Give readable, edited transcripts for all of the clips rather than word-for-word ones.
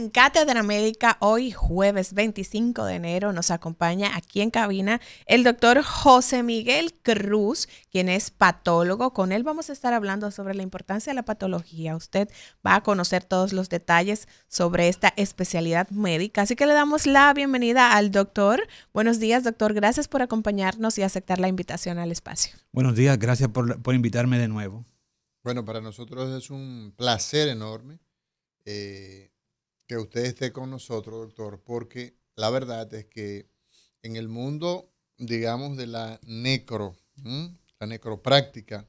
en Cátedra Médica. Hoy, jueves 25 de enero, nos acompaña aquí en cabina el doctor José Miguel Cruz, quien es patólogo. Con él vamos a estar hablando sobre la importancia de la patología. Usted va a conocer todos los detalles sobre esta especialidad médica. Así que le damos la bienvenida al doctor. Buenos días, doctor. Gracias por acompañarnos y aceptar la invitación al espacio. Buenos días. Gracias por invitarme de nuevo. Bueno, para nosotros es un placer enorme que usted esté con nosotros, doctor, porque la verdad es que en el mundo, digamos, de la necropráctica,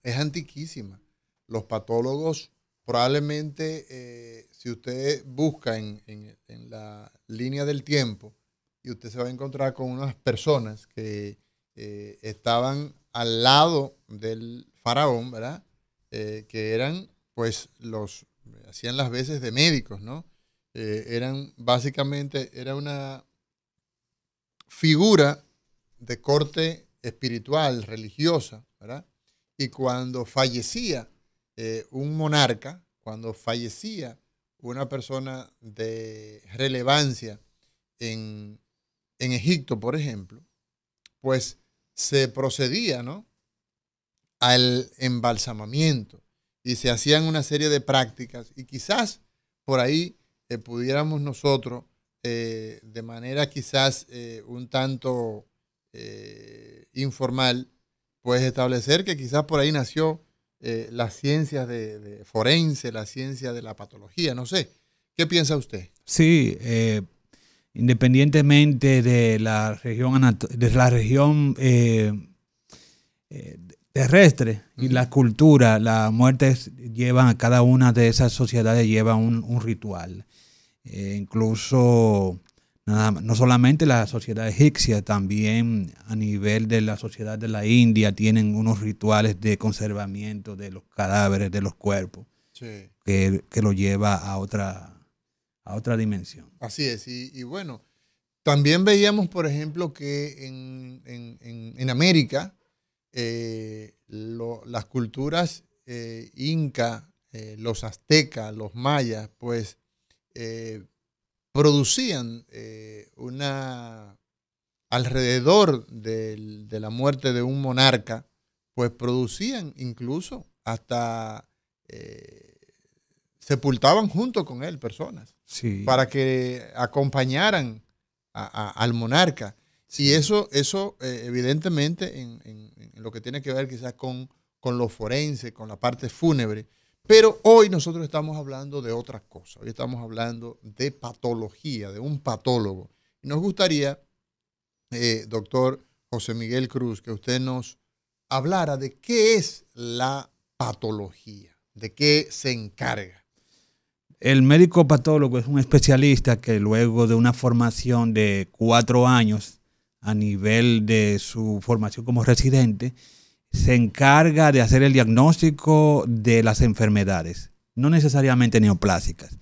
es antiquísima. Los patólogos probablemente, si usted busca en la línea del tiempo, y usted se va a encontrar con unas personas que estaban al lado del faraón, ¿verdad? Que eran, pues, hacían las veces de médicos, ¿no? Eran básicamente, era una figura de corte espiritual, religiosa, ¿verdad? Y cuando fallecía un monarca, cuando fallecía una persona de relevancia en Egipto, por ejemplo, pues se procedía, ¿no?, al embalsamamiento y se hacían una serie de prácticas y quizás por ahí pudiéramos nosotros de manera quizás un tanto informal pues establecer que quizás por ahí nació la ciencia de forense, la ciencia de la patología, no sé. ¿Qué piensa usted? Sí, independientemente de la región terrestre y la cultura, las muertes llevan a cada una de esas sociedades lleva un ritual. Incluso no solamente la sociedad egipcia, también a nivel de la sociedad de la India tienen unos rituales de conservamiento de los cadáveres, de los cuerpos, sí, que lo lleva a otra dimensión. Así es, y bueno, también veíamos, por ejemplo, que en América las culturas inca, los aztecas, los mayas, pues producían alrededor de la muerte de un monarca, pues producían incluso hasta sepultaban junto con él personas, sí, para que acompañaran al monarca. Sí. Y eso evidentemente en lo que tiene que ver quizás con lo forense, con la parte fúnebre. Pero hoy nosotros estamos hablando de otra cosa. Hoy estamos hablando de patología, de un patólogo. Y nos gustaría, doctor José Miguel Cruz, que usted nos hablara de qué es la patología, de qué se encarga. El médico patólogo es un especialista que luego de una formación de 4 años a nivel de su formación como residente, se encarga de hacer el diagnóstico de las enfermedades, no necesariamente neoplásicas.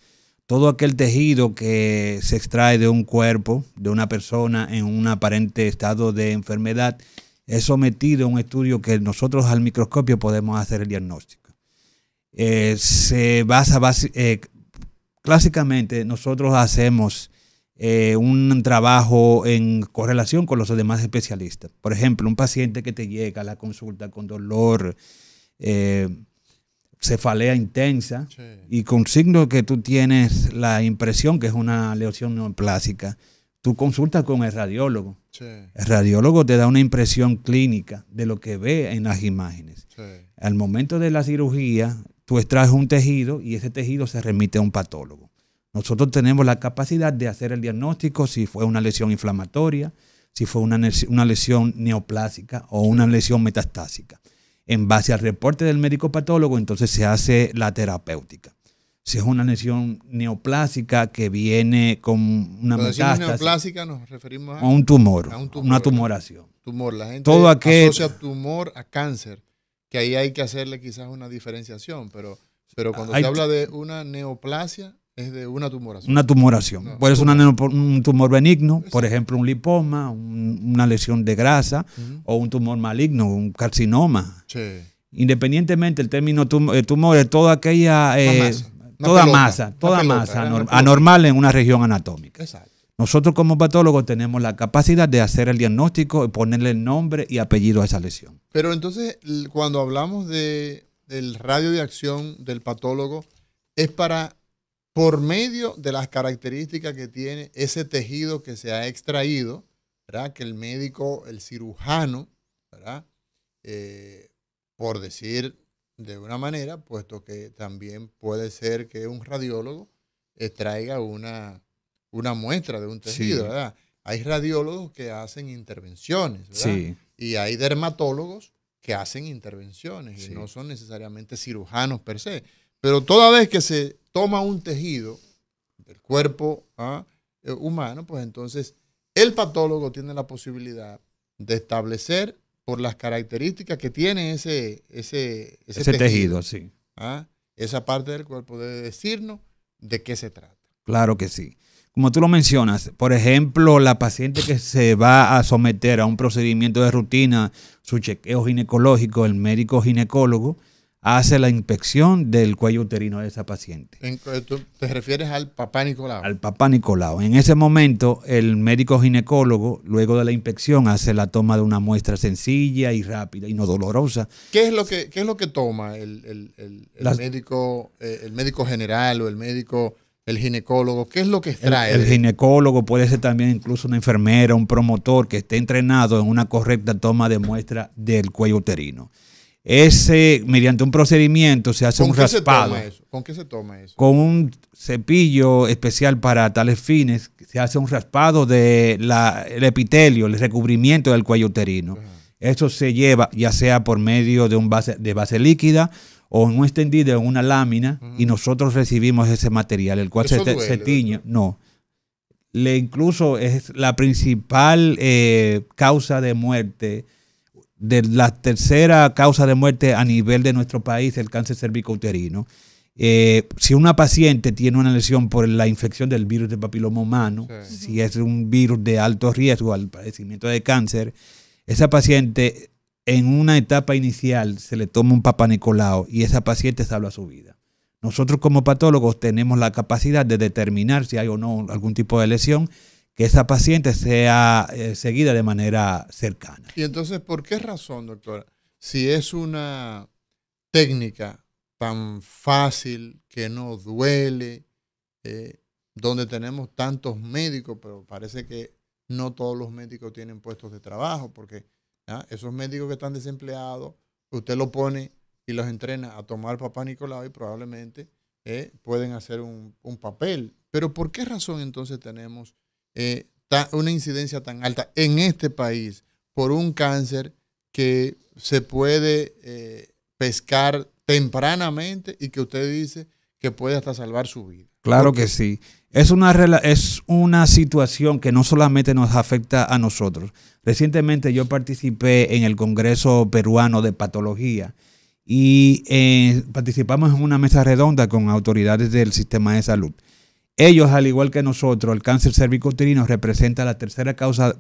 Todo aquel tejido que se extrae de un cuerpo, de una persona en un aparente estado de enfermedad, es sometido a un estudio que nosotros al microscopio podemos hacer el diagnóstico. Se basa clásicamente nosotros hacemos un trabajo en correlación con los demás especialistas. Por ejemplo, un paciente que te llega a la consulta con dolor, cefalea intensa, sí, y con signo que tú tienes la impresión que es una lesión neoplásica, tú consultas con el radiólogo. Sí. El radiólogo te da una impresión clínica de lo que ve en las imágenes. Sí. Al momento de la cirugía, tú extraes un tejido y ese tejido se remite a un patólogo. Nosotros tenemos la capacidad de hacer el diagnóstico si fue una lesión inflamatoria, si fue una lesión neoplásica o una lesión metastásica. En base al reporte del médico patólogo, entonces se hace la terapéutica. Si es una lesión neoplásica que viene con una metástasis. Neoplásica nos referimos a un tumor, una tumoración. Tumor. La gente asocia tumor a cáncer, que ahí hay que hacerle quizás una diferenciación, pero cuando se habla de una neoplasia, es de una tumoración. Una tumoración. No, puede ser un tumor benigno, por ejemplo, un lipoma, una lesión de grasa, o un tumor maligno, un carcinoma. Sí. Independientemente, el término tumor es toda aquella toda masa anormal en una región anatómica. Exacto. Nosotros como patólogos tenemos la capacidad de hacer el diagnóstico y ponerle el nombre y apellido a esa lesión. Pero entonces, cuando hablamos del radio de acción del patólogo, es por medio de las características que tiene ese tejido que se ha extraído, ¿verdad? Que el médico, el cirujano, ¿verdad? Por decir de una manera, puesto que también puede ser que un radiólogo extraiga una muestra de un tejido, sí, ¿verdad? Hay radiólogos que hacen intervenciones, ¿verdad? Sí. Y hay dermatólogos que hacen intervenciones, sí, y no son necesariamente cirujanos per se. Pero toda vez que se toma un tejido del cuerpo humano, pues entonces el patólogo tiene la posibilidad de establecer por las características que tiene ese tejido, sí. Esa parte del cuerpo debe decirnos de qué se trata. Claro que sí. Como tú lo mencionas, por ejemplo, la paciente que se va a someter a un procedimiento de rutina, su chequeo ginecológico, el médico ginecólogo hace la inspección del cuello uterino de esa paciente. ¿Tú te refieres al papá Nicolau? Al papá Nicolau. En ese momento, el médico ginecólogo, luego de la inspección, hace la toma de una muestra sencilla y rápida y no dolorosa. ¿Qué es lo que toma el médico general o el ginecólogo? ¿Qué es lo que extrae? El ginecólogo puede ser también incluso una enfermera, un promotor que esté entrenado en una correcta toma de muestra del cuello uterino. Mediante un procedimiento se hace un raspado. ¿Con qué se toma eso? Con un cepillo especial para tales fines, se hace un raspado del epitelio, el recubrimiento del cuello uterino. Uh-huh. Eso se lleva ya sea por medio de base líquida o en un extendido en una lámina, uh-huh, y nosotros recibimos ese material, el cual se tiñe. No. Incluso es la principal causa de muerte, de la tercera causa de muerte a nivel de nuestro país, el cáncer cervicouterino. Si una paciente tiene una lesión por la infección del virus de papiloma humano, sí, si es un virus de alto riesgo al padecimiento de cáncer, esa paciente en una etapa inicial se le toma un papá Nicolau y esa paciente salva su vida. Nosotros como patólogos tenemos la capacidad de determinar si hay o no algún tipo de lesión, que esa paciente sea seguida de manera cercana. Y entonces, ¿por qué razón, doctora? Si es una técnica tan fácil, que no duele, donde tenemos tantos médicos, pero parece que no todos los médicos tienen puestos de trabajo, porque esos médicos que están desempleados, usted los pone y los entrena a tomar papá Nicolau y probablemente pueden hacer un papel. Pero ¿por qué razón entonces tenemos una incidencia tan alta en este país por un cáncer que se puede pescar tempranamente y que usted dice que puede hasta salvar su vida? Claro que sí. Es una situación que no solamente nos afecta a nosotros. Recientemente yo participé en el Congreso Peruano de Patología y participamos en una mesa redonda con autoridades del sistema de salud. Ellos, al igual que nosotros, el cáncer cervicouterino representa la tercera causa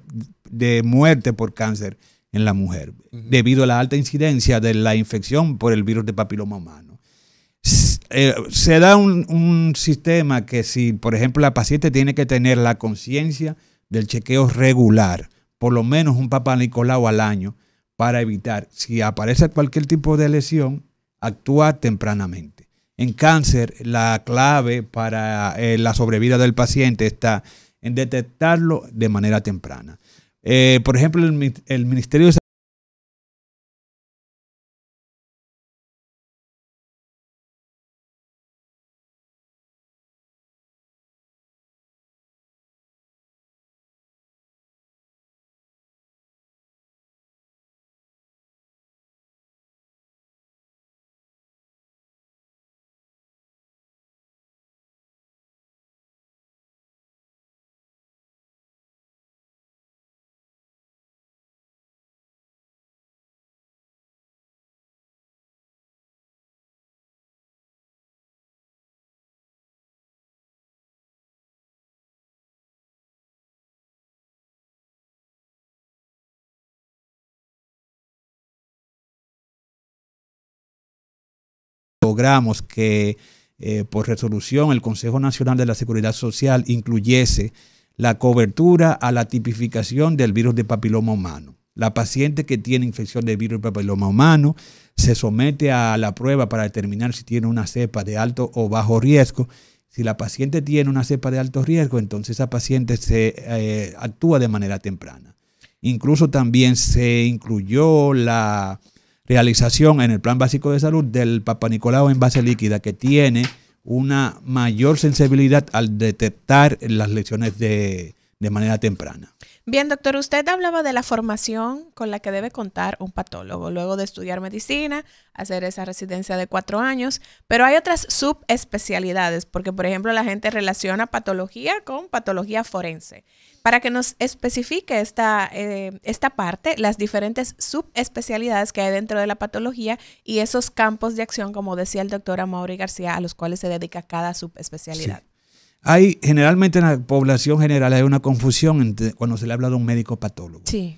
de muerte por cáncer en la mujer, uh-huh, debido a la alta incidencia de la infección por el virus de papiloma humano. Se da un sistema que si, por ejemplo, la paciente tiene que tener la conciencia del chequeo regular, por lo menos un papá Nicolau al año, para evitar, si aparece cualquier tipo de lesión, actuar tempranamente. En cáncer, la clave para la sobrevida del paciente está en detectarlo de manera temprana. Por ejemplo, el Ministerio de Salud logramos que por resolución, el Consejo Nacional de la Seguridad Social incluyese la cobertura a la tipificación del virus de papiloma humano. La paciente que tiene infección de virus de papiloma humano se somete a la prueba para determinar si tiene una cepa de alto o bajo riesgo. Si la paciente tiene una cepa de alto riesgo, entonces esa paciente se actúa de manera temprana. Incluso también se incluyó la realización en el Plan Básico de Salud del Papa Nicolau en base líquida, que tiene una mayor sensibilidad al detectar las lesiones de manera temprana. Bien, doctor, usted hablaba de la formación con la que debe contar un patólogo luego de estudiar medicina, hacer esa residencia de 4 años, pero hay otras subespecialidades, porque por ejemplo la gente relaciona patología con patología forense. Para que nos especifique esta parte, las diferentes subespecialidades que hay dentro de la patología y esos campos de acción, como decía el doctor Amaury García, a los cuales se dedica cada subespecialidad. Sí. Generalmente en la población general hay una confusión cuando se le habla de un médico patólogo. Sí.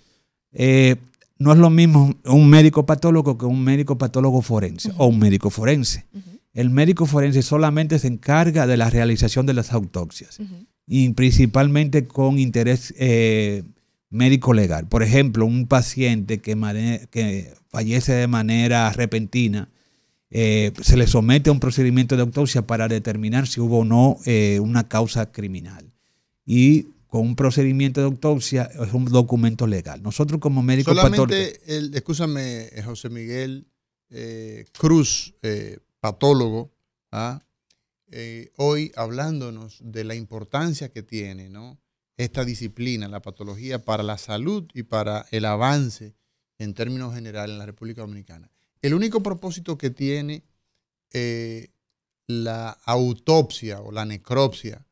No es lo mismo un médico patólogo que un médico patólogo forense o un médico forense. El médico forense solamente se encarga de la realización de las autopsias. Y principalmente con interés médico legal. Por ejemplo, un paciente que fallece de manera repentina, se le somete a un procedimiento de autopsia para determinar si hubo o no una causa criminal. Y con un procedimiento de autopsia es un documento legal. Nosotros como médicos patólogos... Escúchame, José Miguel Cruz, patólogo, hoy hablándonos de la importancia que tiene, ¿no?, esta disciplina, la patología, para la salud y para el avance en términos generales en la República Dominicana. El único propósito que tiene la autopsia o la necropsia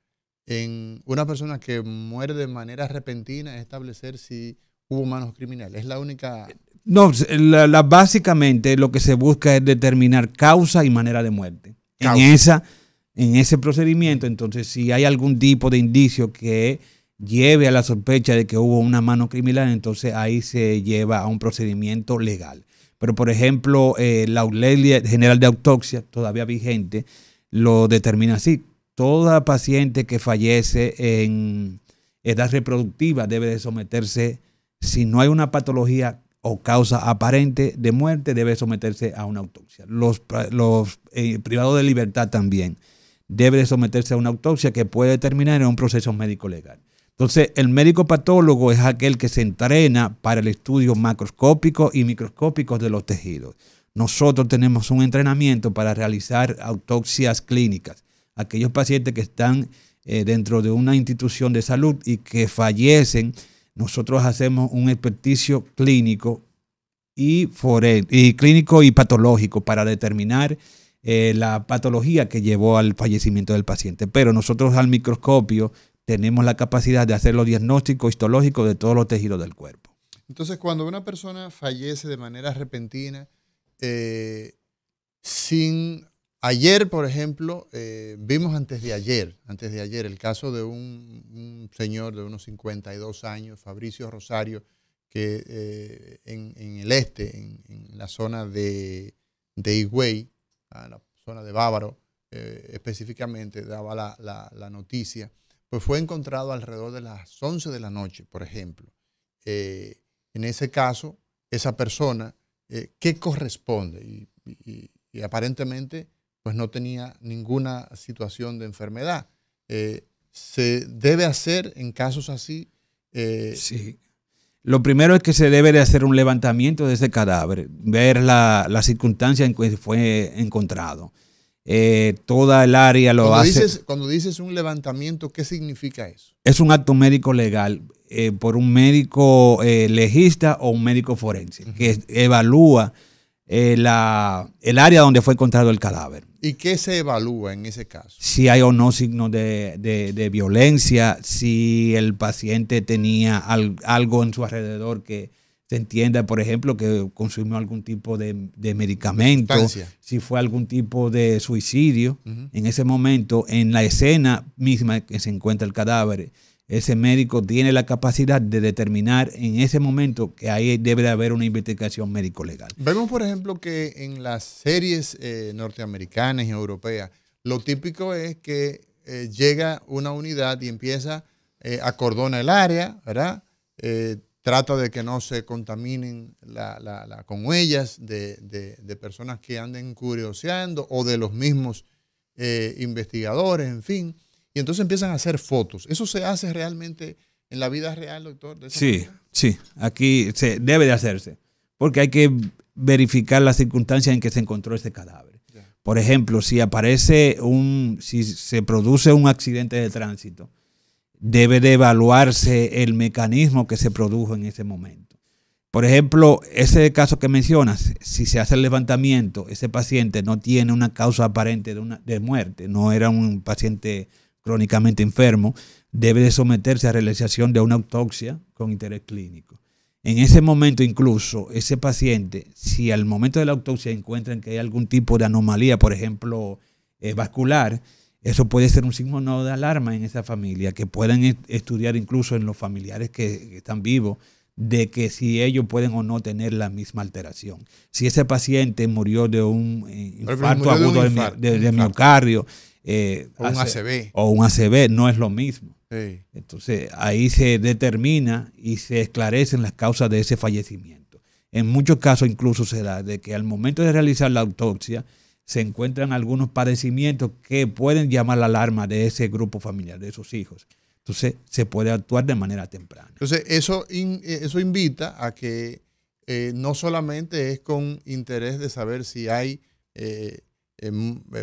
en una persona que muere de manera repentina es establecer si hubo manos criminales. Es la única... No, básicamente lo que se busca es determinar causa y manera de muerte. En ese procedimiento, entonces, si hay algún tipo de indicio que lleve a la sospecha de que hubo una mano criminal, entonces ahí se lleva a un procedimiento legal. Pero, por ejemplo, la Ley General de Autopsia, todavía vigente, lo determina así. Toda paciente que fallece en edad reproductiva debe de someterse, si no hay una patología o causa aparente de muerte, debe someterse a una autopsia. Los privados de libertad también debe de someterse a una autopsia que puede terminar en un proceso médico legal. Entonces, el médico patólogo es aquel que se entrena para el estudio macroscópico y microscópico de los tejidos. Nosotros tenemos un entrenamiento para realizar autopsias clínicas. Aquellos pacientes que están dentro de una institución de salud y que fallecen, nosotros hacemos un experticio clínico y clínico y patológico para determinar la patología que llevó al fallecimiento del paciente. Pero nosotros al microscopio tenemos la capacidad de hacer los diagnósticos histológicos de todos los tejidos del cuerpo. Entonces, cuando una persona fallece de manera repentina, ayer, por ejemplo, vimos antes de ayer el caso de un señor de unos 52 años, Fabricio Rosario, que en el en la zona de Higüey, en la zona de Bávaro, específicamente daba la noticia, pues fue encontrado alrededor de las 11 de la noche, por ejemplo. En ese caso, esa persona, ¿qué corresponde? Y aparentemente pues no tenía ninguna situación de enfermedad. ¿Se debe hacer en casos así? Sí. Lo primero es que se debe de hacer un levantamiento de ese cadáver, ver la circunstancia en que fue encontrado. Toda el área lo hace. Cuando dices un levantamiento, ¿qué significa eso? Es un acto médico legal por un médico legista o un médico forense que evalúa el área donde fue encontrado el cadáver. ¿Y qué se evalúa en ese caso? Si hay o no signos de violencia, si el paciente tenía algo en su alrededor que se entienda, por ejemplo, que consumió algún tipo de medicamento, si fue algún tipo de suicidio. En ese momento, en la escena misma que se encuentra el cadáver, ese médico tiene la capacidad de determinar en ese momento que ahí debe de haber una investigación médico-legal. Vemos, por ejemplo, que en las series norteamericanas y europeas, lo típico es que llega una unidad y empieza, acordona el área, ¿verdad? Trata de que no se contaminen con huellas de personas que anden curioseando o de los mismos investigadores, en fin. Y entonces empiezan a hacer fotos. ¿Eso se hace realmente en la vida real, doctor? Sí, sí. Aquí se debe de hacerse. Porque hay que verificar las circunstancias en que se encontró ese cadáver. Por ejemplo, si se produce un accidente de tránsito, debe de evaluarse el mecanismo que se produjo en ese momento. Por ejemplo, ese caso que mencionas, si se hace el levantamiento, ese paciente no tiene una causa aparente de muerte, no era un paciente crónicamente enfermo, debe de someterse a realización de una autopsia con interés clínico. En ese momento incluso, ese paciente, si al momento de la autopsia encuentran que hay algún tipo de anomalía, por ejemplo, vascular, eso puede ser un signo de alarma en esa familia, que pueden estudiar incluso en los familiares que están vivos, de que si ellos pueden o no tener la misma alteración. Si ese paciente murió de un infarto agudo de miocardio, o un ACV, no es lo mismo. Sí. Entonces ahí se determina y se esclarecen las causas de ese fallecimiento. En muchos casos incluso se da de que al momento de realizar la autopsia se encuentran algunos padecimientos que pueden llamar la alarma de ese grupo familiar, de esos hijos. Entonces se puede actuar de manera temprana. Entonces eso invita a que no solamente es con interés de saber si hay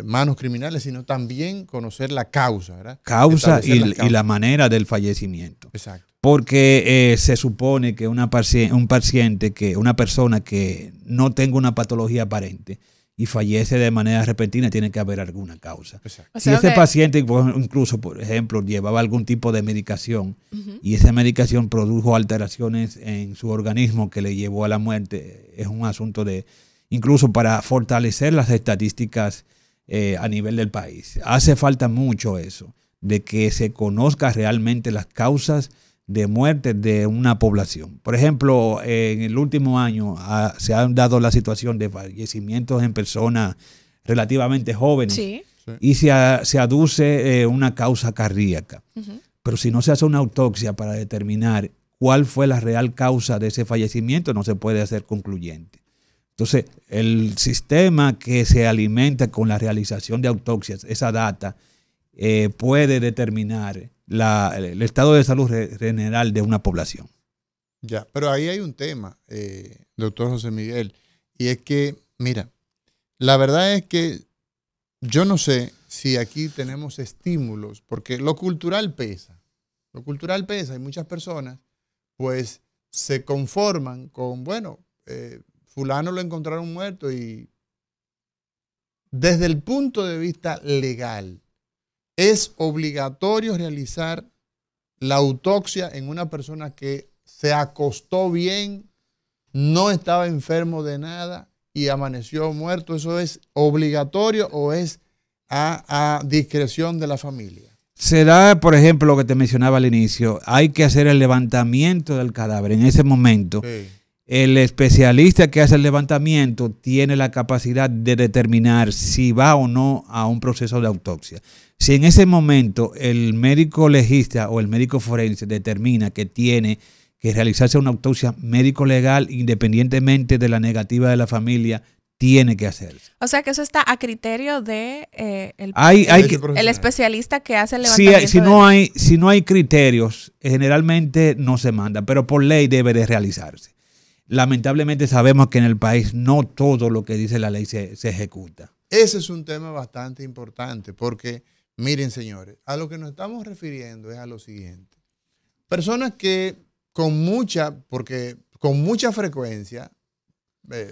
manos criminales, sino también conocer la causa, ¿verdad? Causa y la manera del fallecimiento. Exacto. Porque se supone que una persona que no tenga una patología aparente y fallece de manera repentina, tiene que haber alguna causa. Exacto. Si ese paciente, incluso, por ejemplo, llevaba algún tipo de medicación y esa medicación produjo alteraciones en su organismo que le llevó a la muerte, es un asunto de... Incluso para fortalecer las estadísticas a nivel del país. Hace falta mucho eso, de que se conozca realmente las causas de muerte de una población. Por ejemplo, en el último año se han dado la situación de fallecimientos en personas relativamente jóvenes, sí, y se aduce una causa cardíaca. Pero si no se hace una autopsia para determinar cuál fue la real causa de ese fallecimiento, no se puede hacer concluyente. Entonces, el sistema que se alimenta con la realización de autopsias, esa data, puede determinar el estado de salud general de una población. Ya, pero ahí hay un tema, doctor José Miguel, y es que, mira, la verdad es que yo no sé si aquí tenemos estímulos, porque lo cultural pesa. Lo cultural pesa y muchas personas, pues, se conforman con, bueno, fulano lo encontraron muerto y desde el punto de vista legal, ¿es obligatorio realizar la autopsia en una persona que se acostó bien, no estaba enfermo de nada y amaneció muerto? ¿Eso es obligatorio o es a discreción de la familia? Se da, por ejemplo, lo que te mencionaba al inicio, hay que hacer el levantamiento del cadáver en ese momento. Sí. El especialista que hace el levantamiento tiene la capacidad de determinar si va o no a un proceso de autopsia. Si en ese momento el médico legista o el médico forense determina que tiene que realizarse una autopsia médico-legal, independientemente de la negativa de la familia, tiene que hacerse. O sea que eso está a criterio de el especialista que hace el levantamiento. Si no hay criterios, generalmente no se manda, pero por ley debe de realizarse. Lamentablemente sabemos que en el país no todo lo que dice la ley se ejecuta. Ese es un tema bastante importante porque, miren señores, a lo que nos estamos refiriendo es a lo siguiente. Personas que con mucha frecuencia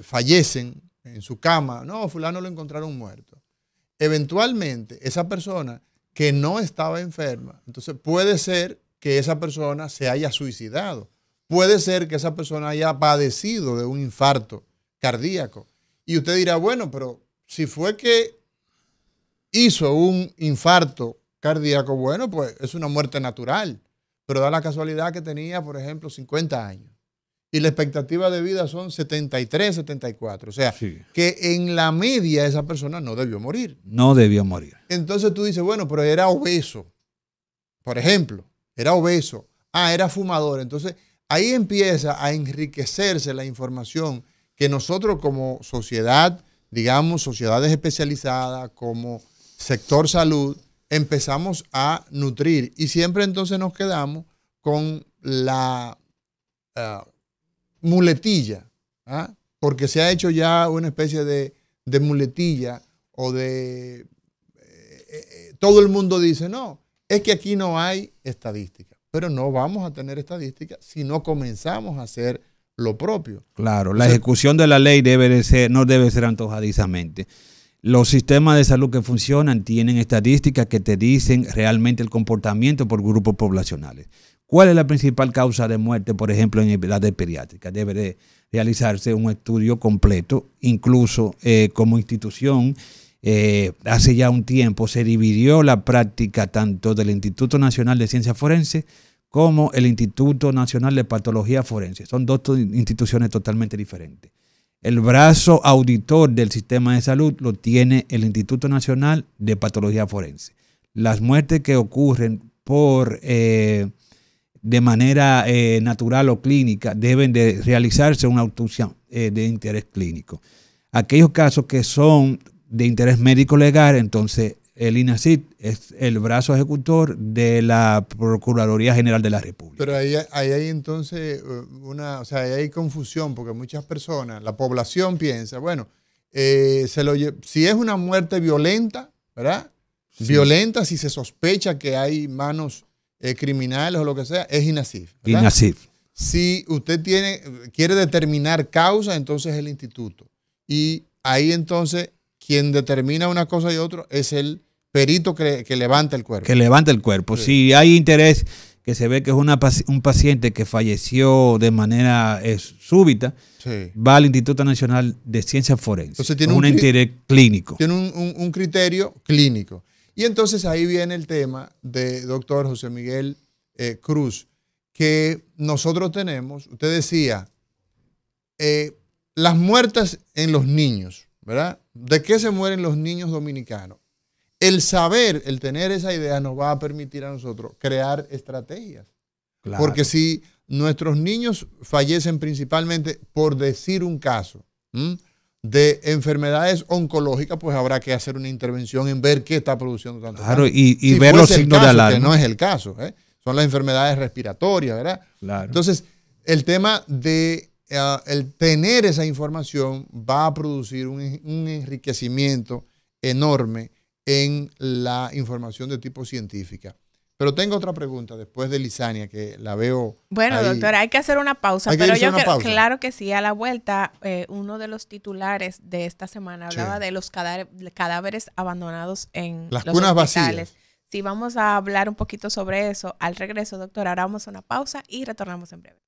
fallecen en su cama, no, fulano lo encontraron muerto. Eventualmente, esa persona que no estaba enferma, entonces puede ser que esa persona se haya suicidado. Puede ser que esa persona haya padecido de un infarto cardíaco. Y usted dirá, bueno, pero si fue que hizo un infarto cardíaco, bueno, pues es una muerte natural. Pero da la casualidad que tenía, por ejemplo, 50 años. y la expectativa de vida son 73, 74. O sea, que en la media esa persona no debió morir. No debió morir. Entonces tú dices, bueno, pero era obeso. Por ejemplo, era obeso. Era fumador. Entonces ahí empieza a enriquecerse la información que nosotros como sociedad, digamos, sociedades especializadas, como sector salud, empezamos a nutrir. Y siempre entonces nos quedamos con la muletilla, porque se ha hecho ya una especie de muletilla o de... todo el mundo dice, no, es que aquí no hay estadística, pero no vamos a tener estadística si no comenzamos a hacer lo propio. Claro, la ejecución de la ley no debe ser antojadizamente. Los sistemas de salud que funcionan tienen estadísticas que te dicen realmente el comportamiento por grupos poblacionales. ¿Cuál es la principal causa de muerte, por ejemplo, en edades pediátricas? Debe de realizarse un estudio completo, incluso como institución. Hace ya un tiempo se dividió la práctica tanto del Instituto Nacional de Ciencias Forenses como el Instituto Nacional de Patología Forense. Son dos instituciones totalmente diferentes. El brazo auditor del sistema de salud lo tiene el Instituto Nacional de Patología Forense. Las muertes que ocurren de manera natural o clínica deben de realizarse una autopsia de interés clínico. Aquellos casos que son de interés médico legal, entonces el INACID es el brazo ejecutor de la Procuraduría General de la República. Pero ahí hay entonces ahí hay confusión, porque muchas personas, la población piensa, bueno, si es una muerte violenta, ¿verdad? Sí. Violenta, si se sospecha que hay manos criminales o lo que sea, es INACID. INACID. Si usted quiere determinar causa, entonces es el instituto. Y ahí entonces quien determina una cosa y otra es el perito que levanta el cuerpo. Que levanta el cuerpo. Sí. Si hay interés, que se ve que es un paciente que falleció de manera súbita, va al Instituto Nacional de Ciencias Forenses. Entonces tiene un interés clínico. Tiene un criterio clínico. Y entonces ahí viene el tema de doctor José Miguel Cruz, que nosotros tenemos, usted decía, las muertes en los niños, ¿verdad? ¿De qué se mueren los niños dominicanos? El saber, el tener esa idea nos va a permitir a nosotros crear estrategias. Claro. Porque si nuestros niños fallecen principalmente, por decir un caso, de enfermedades oncológicas, pues habrá que hacer una intervención en ver qué está produciendo tanto. Claro, y ver los signos de alarma. Que no es el caso, son las enfermedades respiratorias, ¿verdad? Claro. Entonces, el tema de el tener esa información va a producir un enriquecimiento enorme en la información de tipo científica. Pero tengo otra pregunta después de Lizania, que la veo. Bueno, ahí. Doctora, hay que hacer una pausa, pero yo creo, claro que sí, a la vuelta, uno de los titulares de esta semana hablaba de los cadáveres abandonados en las los cunas hospitales. Vacías. Sí, vamos a hablar un poquito sobre eso al regreso, doctora. Ahora vamos a una pausa y retornamos en breve.